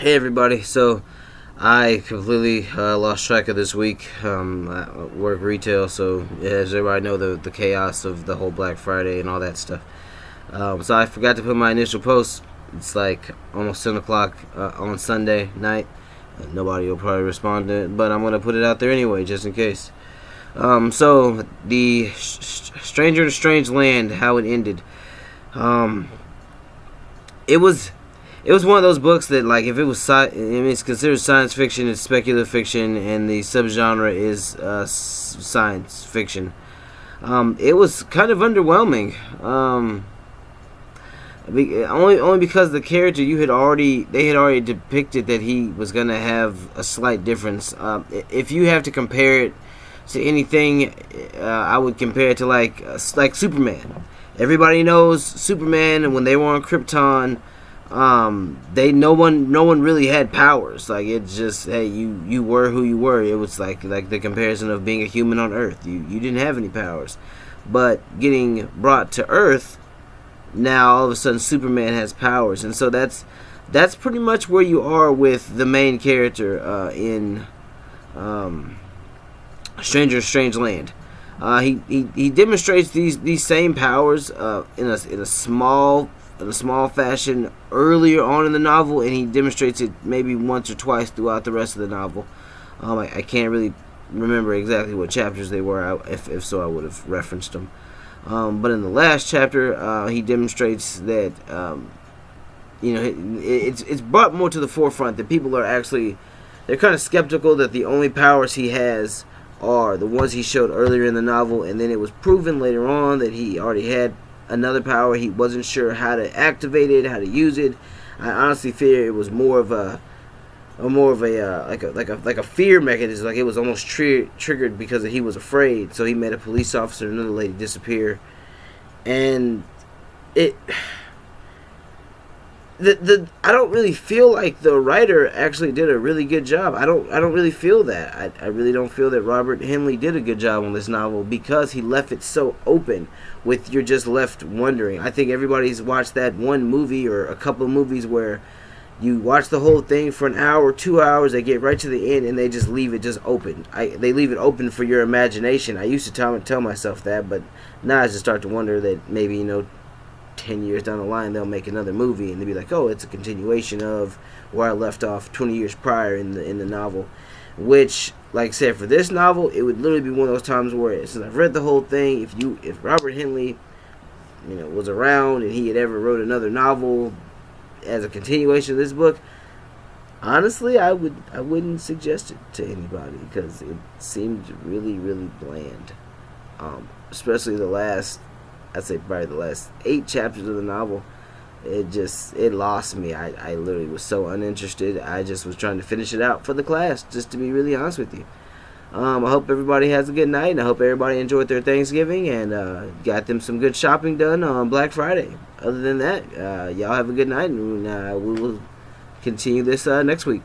Hey everybody, so I completely lost track of this week. I work retail, so as everybody know, the chaos of the whole Black Friday and all that stuff. So I forgot to put my initial post. It's like almost 10 o'clock on Sunday night. Nobody will probably respond to it, but I'm going to put it out there anyway, just in case. So the Stranger in a Strange Land, how it ended. It was one of those books that, like, if it was it's considered science fiction, it's speculative fiction, and the subgenre is science fiction. It was kind of underwhelming. Only because the character they had already depicted that he was gonna have a slight difference. If you have to compare it to anything, I would compare it to like Superman. Everybody knows Superman, and when they were on Krypton, no one really had powers. Like, it's just, hey, you were who you were. It was like the comparison of being a human on Earth. You didn't have any powers, but getting brought to Earth, now all of a sudden Superman has powers, and so that's pretty much where you are with the main character in Stranger in a Strange Land. He demonstrates these same powers in a small fashion earlier on in the novel, and he demonstrates it maybe once or twice throughout the rest of the novel. I can't really remember exactly what chapters they were. If so, I would have referenced them. But in the last chapter, he demonstrates that it's brought more to the forefront that people are they're kind of skeptical that the only powers he has are the ones he showed earlier in the novel, and then it was proven later on that he already had another power. He wasn't sure how to activate it, how to use it. I honestly fear it was more of a fear mechanism. Like, it was almost triggered because he was afraid. So he made a police officer and another lady disappear, and I don't really feel like the writer actually did a really good job. I don't really feel that. I really don't feel that Robert Henley did a good job on this novel, because he left it so open with you're just left wondering. I think everybody's watched that one movie or a couple of movies where you watch the whole thing for an hour or 2 hours, they get right to the end, and they just leave it just open. They leave it open for your imagination. I used to tell myself that, but now I just start to wonder that maybe 10 years down the line they'll make another movie and they'll be like, oh, it's a continuation of where I left off 20 years prior in the novel. Which, like I said, for this novel, it would literally be one of those times where, since I've read the whole thing, if Robert Henley was around and he had ever wrote another novel as a continuation of this book, honestly, I wouldn't suggest it to anybody, because it seemed really, really bland. Especially I'd say probably the last 8 chapters of the novel. It lost me. I literally was so uninterested. I just was trying to finish it out for the class, just to be really honest with you. I hope everybody has a good night, and I hope everybody enjoyed their Thanksgiving and got them some good shopping done on Black Friday. Other than that, y'all have a good night, and we will continue this next week.